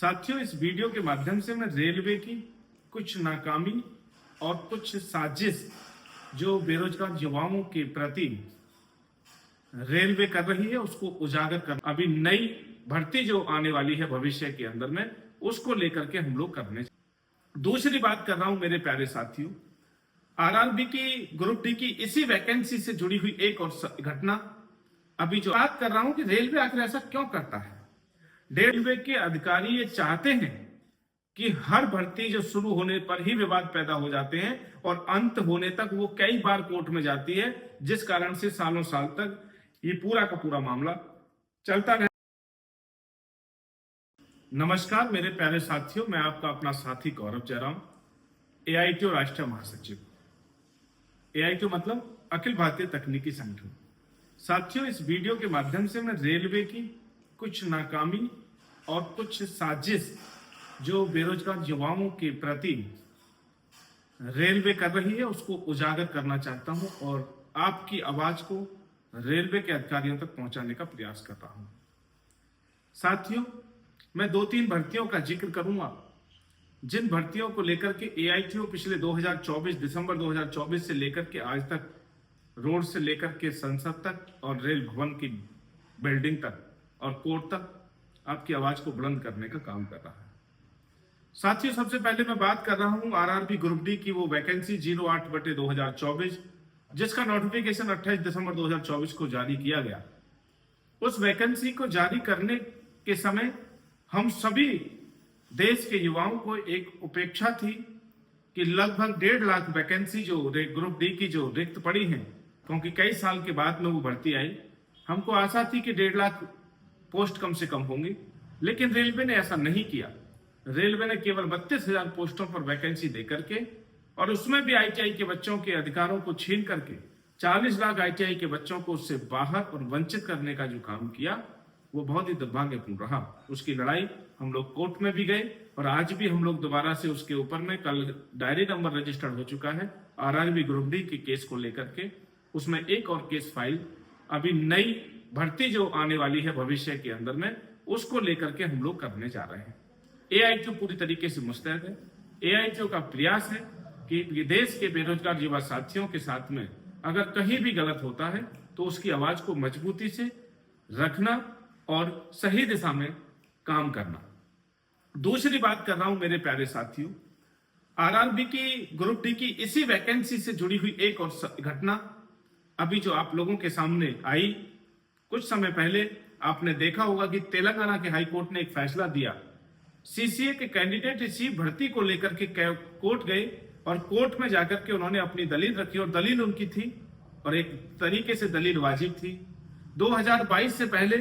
साथियों, इस वीडियो के माध्यम से मैं रेलवे की कुछ नाकामी और कुछ साजिश जो बेरोजगार युवाओं के प्रति रेलवे कर रही है उसको उजागर कर, अभी नई भर्ती जो आने वाली है भविष्य के अंदर में, उसको लेकर के हम लोग करने। दूसरी बात कर रहा हूं मेरे प्यारे साथियों, आरआरबी की ग्रुप डी की इसी वैकेंसी से जुड़ी हुई एक और घटना। अभी जो बात कर रहा हूं कि रेलवे आखिर ऐसा क्यों करता है। रेलवे के अधिकारी ये चाहते हैं कि हर भर्ती जो शुरू होने पर ही विवाद पैदा हो जाते हैं और अंत होने तक वो कई बार कोर्ट में जाती है, जिस कारण से सालों साल तक ये पूरा का पूरा मामला चलता रहे। नमस्कार मेरे प्यारे साथियों, मैं आपका अपना साथी गौरव जयराम, एआईटीओ राष्ट्रीय महासचिव। एआईटीओ मतलब अखिल भारतीय तकनीकी संगठन। साथियों, इस वीडियो के माध्यम से मैं रेलवे की कुछ नाकामी और कुछ साजिश जो बेरोजगार युवाओं के प्रति रेलवे कर रही है उसको उजागर करना चाहता हूं और आपकी आवाज को रेलवे के अधिकारियों तक पहुंचाने का प्रयास कर रहा हूं। साथियों, मैं 2-3 भर्तियों का जिक्र करूंगा जिन भर्तियों को लेकर के एआईटीओ पिछले 2024 दिसंबर 2024 से लेकर के आज तक रोड से लेकर के संसद तक और रेल भवन की बिल्डिंग तक और कोर्ट तक आपकी आवाज को बुलंद करने का काम कर रहा है। साथियों, सबसे पहले मैं बात कर रहा हूं आरआरबी ग्रुप डी की वो वैकेंसी 08/2024 जिसका नोटिफिकेशन 28 दिसंबर 2024 को जारी किया गया। उस वैकेंसी को जारी करने के समय हम सभी देश के युवाओं को एक उपेक्षा थी कि लगभग 1.5 लाख वैकेंसी जो ग्रुप डी की जो रिक्त पड़ी हैं, क्योंकि कई साल के बाद में वो भर्ती आई, हमको आशा थी कि 1.5 लाख पोस्ट कम से कम होंगी, लेकिन रेलवे ने ऐसा नहीं किया। रेलवे ने केवल 32,000 पोस्टों पर वैकेंसी देकर के और उसमें भी आईटीआई के बच्चों के अधिकारों को छीन करके 40 लाख आईटीआई के बच्चों को उससे बाहर और वंचित करने का जो काम किया वो बहुत ही दुर्भाग्यपूर्ण रहा। उसकी लड़ाई हम लोग कोर्ट में भी गए और आज भी हम लोग दोबारा से उसके ऊपर में कल डायरी नंबर रजिस्टर्ड हो चुका है आरआरबी ग्रुप डी के केस को लेकर के। उसमें एक और केस फाइल अभी नई भर्ती जो आने वाली है भविष्य के अंदर में, उसको लेकर के हम लोग करने जा रहे हैं। एआईटीओ पूरी तरीके से मुस्तैद है। एआईटीओ का प्रयास है कि देश के बेरोजगार युवा साथियों के साथ में अगर कहीं भी गलत होता है तो उसकी आवाज को मजबूती से रखना और सही दिशा में काम करना। दूसरी बात कर रहा हूं मेरे प्यारे साथियों, आरआरबी की ग्रुप डी की इसी वैकेंसी से जुड़ी हुई एक और घटना। अभी जो आप लोगों के सामने आई, कुछ समय पहले आपने देखा होगा कि तेलंगाना के हाई कोर्ट ने एक फैसला दिया। सीसीए के कैंडिडेट इसी भर्ती को लेकर के कोर्ट गए और कोर्ट में जाकर के उन्होंने अपनी दलील रखी और दलील उनकी थी और एक तरीके से दलील वाजिब थी। 2022 से पहले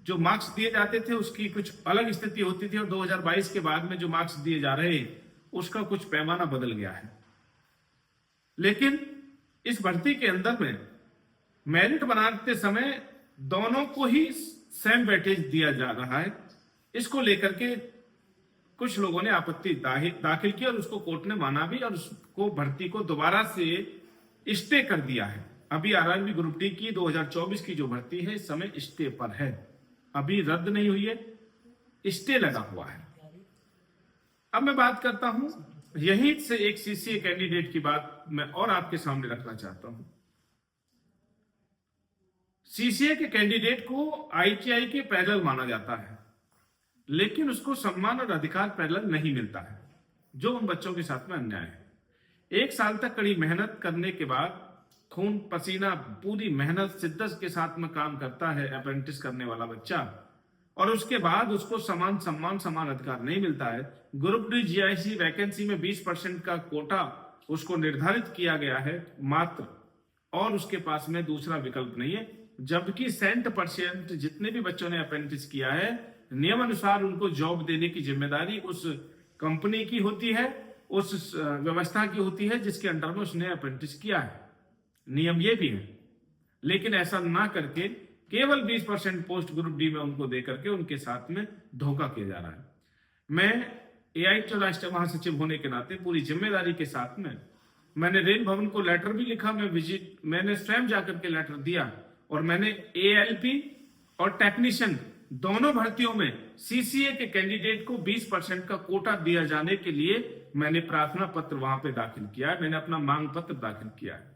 जो मार्क्स दिए जाते थे उसकी कुछ अलग स्थिति होती थी और 2022 के बाद में जो मार्क्स दिए जा रहे हैं उसका कुछ पैमाना बदल गया है। लेकिन इस भर्ती के अंदर में मेरिट बनाते समय दोनों को ही सेम वेटेज दिया जा रहा है। इसको लेकर के कुछ लोगों ने आपत्ति दाखिल की और उसको कोर्ट ने माना भी और उसको भर्ती को दोबारा से स्टे कर दिया है। अभी आरआरबी ग्रुप डी की 2024 की जो भर्ती है इस समय स्टे पर है, अभी रद्द नहीं हुई है, स्टे लगा हुआ है। अब मैं बात करता हूं यहीं से एक सीसीए कैंडिडेट की बात मैं और आपके सामने रखना चाहता हूं। सीसीए के कैंडिडेट को आईटीआई के पैरेलल माना जाता है, लेकिन उसको सम्मान और अधिकार पैरेलल नहीं मिलता है, जो उन बच्चों के साथ में अन्याय है। 1 साल तक कड़ी मेहनत करने के बाद खून पसीना पूरी मेहनत शिद्दत के साथ में काम करता है अप्रेंटिस करने वाला बच्चा, और उसके बाद उसको समान सम्मान समान अधिकार नहीं मिलता है। ग्रुप डी जीआईसी वैकेंसी में 20% का कोटा उसको निर्धारित किया गया है मात्र, और उसके पास में दूसरा विकल्प नहीं है। जबकि 60% जितने भी बच्चों ने अप्रेंटिस किया है नियम अनुसार उनको जॉब देने की जिम्मेदारी उस कंपनी की होती है, उस व्यवस्था की होती है जिसके अंडर में उसने अप्रेंटिस किया है। नियम ये भी है, लेकिन ऐसा ना करके केवल 20% पोस्ट ग्रुप डी में उनको देकर के उनके साथ में धोखा किया जा रहा है। मैं एआईटीओ राष्ट्रीय महासचिव होने के नाते पूरी जिम्मेदारी के साथ में मैंने रेल भवन को लेटर भी लिखा, मैंने स्वयं जाकर के लेटर दिया और मैंने एएलपी और टेक्नीशियन दोनों भर्तियों में सीसीए के कैंडिडेट को 20% का कोटा दिया जाने के लिए मैंने प्रार्थना पत्र वहां पे दाखिल किया है, मैंने अपना मांग पत्र दाखिल किया है।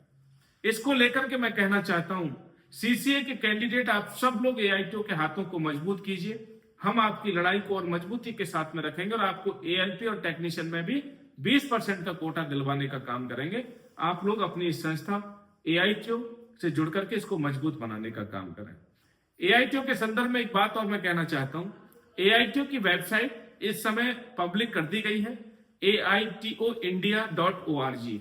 इसको लेकर के मैं कहना चाहता हूं, सीसीए के कैंडिडेट आप सब लोग एआईटीओ के हाथों को मजबूत कीजिए। हम आपकी लड़ाई को और मजबूती के साथ में रखेंगे और आपको एएलपी और टेक्नीशियन में भी 20% का कोटा दिलवाने का काम करेंगे। आप लोग अपनी इस संस्था एआईटीओ से जुड़ करके इसको मजबूत बनाने का काम करें। एआईटीओ के संदर्भ में एक बात और मैं कहना चाहता हूं, एआईटीओ की वेबसाइट इस समय पब्लिक कर दी गई है, aitoindia.org।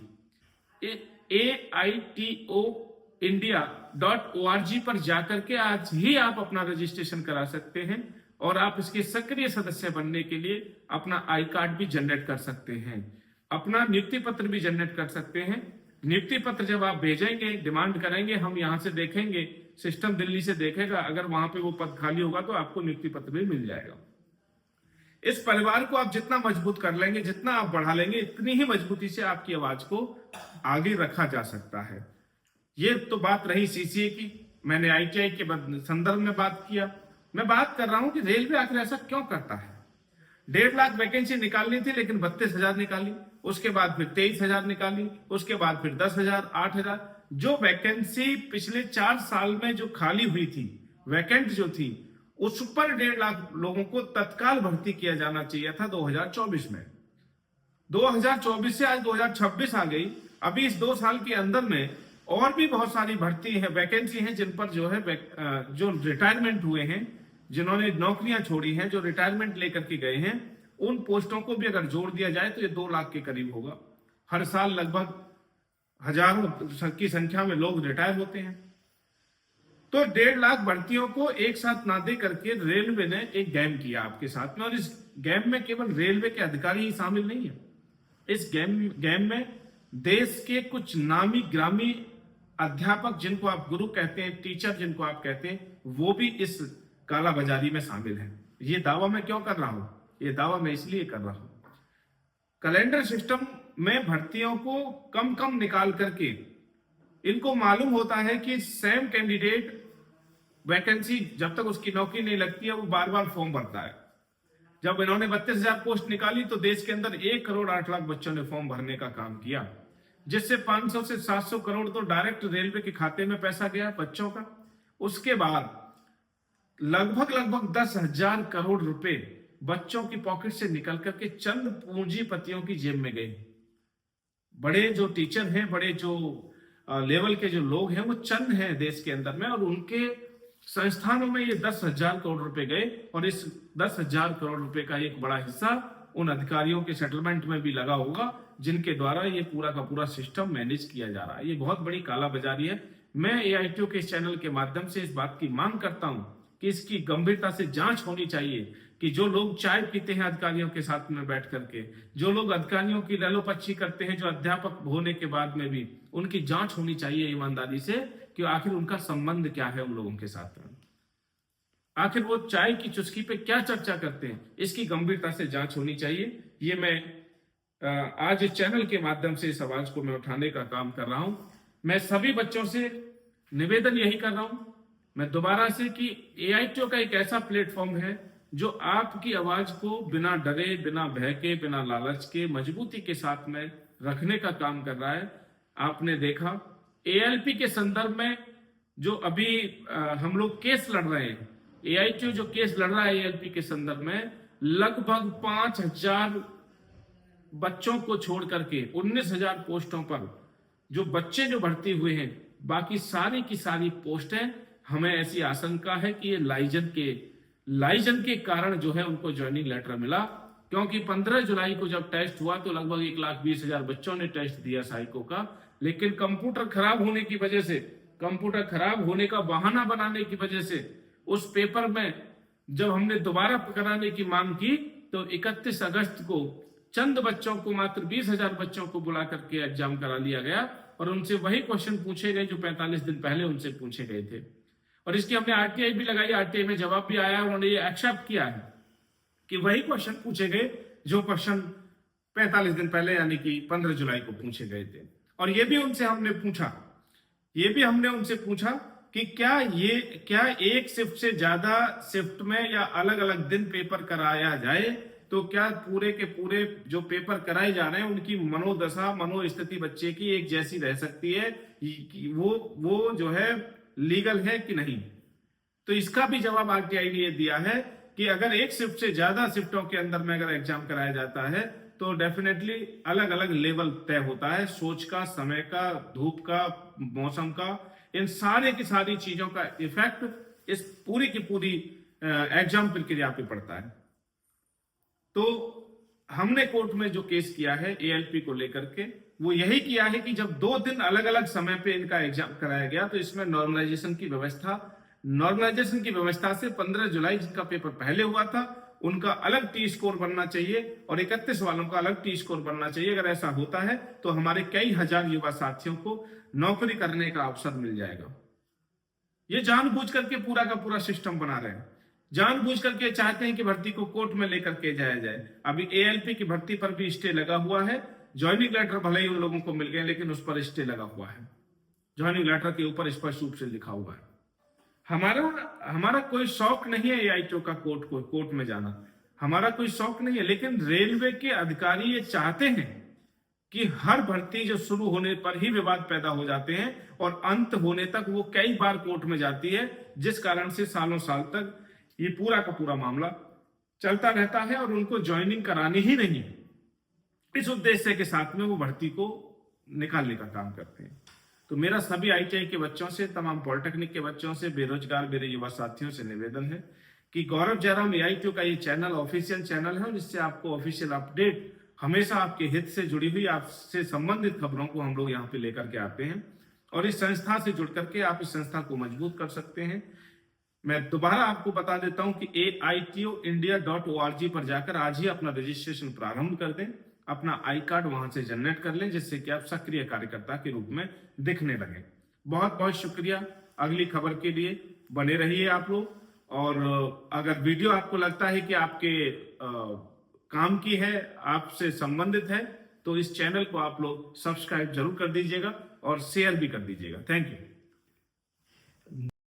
aitoindia.org पर जाकर के आज ही आप अपना रजिस्ट्रेशन करा सकते हैं और आप इसके सक्रिय सदस्य बनने के लिए अपना आई कार्ड भी जनरेट कर सकते हैं, अपना नियुक्ति पत्र भी जनरेट कर सकते हैं। नियुक्ति पत्र जब आप भेजेंगे, डिमांड करेंगे, हम यहां से देखेंगे, सिस्टम दिल्ली से देखेगा, अगर वहां पे वो पद खाली होगा तो आपको नियुक्ति पत्र भी मिल जाएगा। इस परिवार को आप जितना मजबूत कर लेंगे, जितना आप बढ़ा लेंगे, इतनी ही मजबूती से आपकी आवाज को आगे रखा जा सकता है। ये तो बात रही सीसीए की। मैंने आईटीआई के संदर्भ में बात किया। मैं बात कर रहा हूं कि रेलवे आखिर ऐसा क्यों करता है। 1.5 लाख वैकेंसी निकालनी थी लेकिन 32,000 निकाली, उसके बाद फिर 23,000 निकाली, उसके बाद फिर 10,000, 8,000। जो वैकेंसी पिछले 4 साल में जो खाली हुई थी, वैकेंट जो थी, उस पर 1.5 लाख लोगों को तत्काल भर्ती किया जाना चाहिए था 2024 में। 2024 से आज 2026 आ गई। अभी इस 2 साल के अंदर में और भी बहुत सारी भर्ती है, वैकेंसी है, जिन पर जो है जो रिटायरमेंट हुए हैं, जिन्होंने नौकरियां छोड़ी हैं, जो रिटायरमेंट लेकर के गए हैं, उन पोस्टों को भी अगर जोड़ दिया जाए तो ये 2 लाख के करीब होगा। हर साल लगभग हजारों की संख्या में लोग रिटायर होते हैं। तो 1.5 लाख भर्तियों को एक साथ ना दे करके रेलवे ने एक गेम किया आपके साथ में, और इस गेम में केवल रेलवे के अधिकारी ही शामिल नहीं है। इस गेम में देश के कुछ नामी ग्रामी अध्यापक, जिनको आप गुरु कहते हैं, टीचर जिनको आप कहते हैं, वो भी इस कालाबाजारी में शामिल है। ये दावा मैं क्यों कर रहा हूं? ये दावा मैं इसलिए कर रहा हूं, कैलेंडर सिस्टम में भर्तियों को कम निकाल करके इनको मालूम होता है कि सेम कैंडिडेट वैकेंसी जब तक उसकी नौकरी नहीं लगती है वो बार बार फॉर्म भरता है। जब इन्होंने 32,000 पोस्ट निकाली तो देश के अंदर 1 करोड़ 8 लाख बच्चों ने फॉर्म भरने का काम किया, जिससे 500 से 700 करोड़ तो डायरेक्ट रेलवे के खाते में पैसा गया बच्चों का। उसके बाद लगभग 10,000 करोड़ रुपए बच्चों की पॉकेट से निकल करके चंद पूंजीपतियों की जेब में गए। बड़े जो टीचर हैं, बड़े जो लेवल के जो लोग हैं, वो चंद हैं देश के अंदर में, और उनके संस्थानों में ये 10,000 करोड़ रुपए गए। और इस 10,000 करोड़ रुपए का एक बड़ा हिस्सा उन अधिकारियों के सेटलमेंट में भी लगा होगा, जिनके द्वारा ये पूरा का पूरा सिस्टम मैनेज किया जा रहा है। ये बहुत बड़ी कालाबाजारी है। मैं एआईटीओ के इस चैनल के माध्यम से इस बात की मांग करता हूं कि इसकी गंभीरता से जांच होनी चाहिए कि जो लोग चाय पीते हैं अधिकारियों के साथ में बैठ करके, जो लोग अधिकारियों की ललोपच्छी करते हैं, जो अध्यापक होने के बाद में भी, उनकी जांच होनी चाहिए ईमानदारी से कि आखिर उनका संबंध क्या है उन लोगों के साथ में, आखिर वो चाय की चुस्की पे क्या चर्चा करते हैं। इसकी गंभीरता से जांच होनी चाहिए। ये मैं आज इस चैनल के माध्यम से इस आवाज को मैं उठाने का काम कर रहा हूं। मैं सभी बच्चों से निवेदन यही कर रहा हूं, मैं दोबारा से, कि एआईटीओ का एक ऐसा प्लेटफॉर्म है जो आपकी आवाज को बिना डरे, बिना भय के, बिना लालच के मजबूती के साथ में रखने का काम कर रहा है। आपने देखा एएलपी के संदर्भ में जो अभी हम लोग केस लड़ रहे हैं, एआईटीओ जो केस लड़ रहा है एएलपी के संदर्भ में, लगभग 5,000 बच्चों को छोड़ करके 19,000 पोस्टों पर जो बच्चे जो भर्ती हुए हैं, बाकी सारी की सारी पोस्टें, हमें ऐसी आशंका है कि ये लाइजन के कारण जो है उनको ज्वाइनिंग लेटर मिला। क्योंकि 15 जुलाई को जब टेस्ट हुआ तो लगभग 1,20,000 बच्चों ने टेस्ट दिया साइको का, लेकिन कंप्यूटर खराब होने की वजह से, कंप्यूटर खराब होने का बहाना बनाने की वजह से, उस पेपर में जब हमने दोबारा कराने की मांग की तो 31 अगस्त को चंद बच्चों को, मात्र 20,000 बच्चों को बुला करके एग्जाम करा लिया गया और उनसे वही क्वेश्चन पूछे गए जो 45 दिन पहले उनसे पूछे गए थे। और इसकी हमने आरटीआई भी लगाई, आरटीआई में जवाब भी आया, उन्होंने ये एक्सेप्ट किया है कि वही क्वेश्चन पूछे गए जो क्वेश्चन 45 दिन पहले यानी कि 15 जुलाई को पूछे गए थे। और ये भी हमने उनसे पूछा कि क्या एक शिफ्ट से ज्यादा शिफ्ट में या अलग अलग दिन पेपर कराया जाए तो क्या पूरे के पूरे जो पेपर कराए जा रहे हैं उनकी मनोदशा मनोस्थिति बच्चे की एक जैसी रह सकती है कि वो जो है लीगल है कि नहीं। तो इसका भी जवाब आरटीआई ने दिया है कि अगर एक शिफ्ट से ज्यादा शिफ्टों के अंदर में अगर एग्जाम कराया जाता है तो डेफिनेटली अलग अलग लेवल तय होता है, सोच का, समय का, धूप का, मौसम का, इन सारे की सारी चीजों का इफेक्ट इस पूरी की पूरी एग्जाम प्रक्रिया पे पड़ता है। तो हमने कोर्ट में जो केस किया है एएलपी को लेकर के वो यही किया है कि जब 2 दिन अलग अलग समय पे इनका एग्जाम कराया गया तो इसमें नॉर्मलाइजेशन की व्यवस्था से 15 जुलाई जिनका पेपर पहले हुआ था उनका अलग टी स्कोर बनना चाहिए और 31 वालों का अलग टी स्कोर बनना चाहिए। अगर ऐसा होता है तो हमारे कई हजार युवा साथियों को नौकरी करने का अवसर मिल जाएगा। ये जानबूझ करके पूरा का पूरा सिस्टम बना रहे हैं, जानबूझ करके चाहते हैं कि भर्ती को कोर्ट में लेकर के जाया जाए। अभी एएलपी की भर्ती पर भी स्टे लगा हुआ है, ज्वाइनिंग लेटर भले ही उन लोगों को मिल गए लेकिन उस पर स्टे लगा हुआ है, ज्वाइनिंग लेटर के ऊपर स्पष्ट रूप से लिखा हुआ है। हमारा कोई शौक नहीं है एआईटीओ का कोर्ट में जाना, हमारा कोई शौक नहीं है, लेकिन रेलवे के अधिकारी ये चाहते हैं कि हर भर्ती जो शुरू होने पर ही विवाद पैदा हो जाते हैं और अंत होने तक वो कई बार कोर्ट में जाती है, जिस कारण से सालों साल तक ये पूरा का पूरा मामला चलता रहता है और उनको ज्वाइनिंग करानी ही नहीं, इस उद्देश्य के साथ में वो भर्ती को निकालने का काम करते हैं। तो मेरा सभी आईटीआई के बच्चों से, तमाम पॉलिटेक्निक के बच्चों से, बेरोजगार मेरे युवा साथियों से निवेदन है कि गौरव जयराम एआईटीओ का ये चैनल ऑफिशियल चैनल है, जिससे आपको ऑफिशियल अपडेट हमेशा आपके हित से जुड़ी हुई, आपसे संबंधित खबरों को हम लोग यहाँ पे लेकर के आते हैं और इस संस्था से जुड़ करके आप इस संस्था को मजबूत कर सकते हैं। मैं दोबारा आपको बता देता हूं कि aitoindia.org पर जाकर आज ही अपना रजिस्ट्रेशन प्रारंभ कर दें, अपना आई कार्ड वहां से जनरेट कर लें, जिससे कि आप सक्रिय कार्यकर्ता के रूप में दिखने लगे। बहुत बहुत शुक्रिया। अगली खबर के लिए बने रहिए आप लोग, और अगर वीडियो आपको लगता है कि आपके काम की है, आपसे संबंधित है, तो इस चैनल को आप लोग सब्सक्राइब जरूर कर दीजिएगा और शेयर भी कर दीजिएगा। Thank you.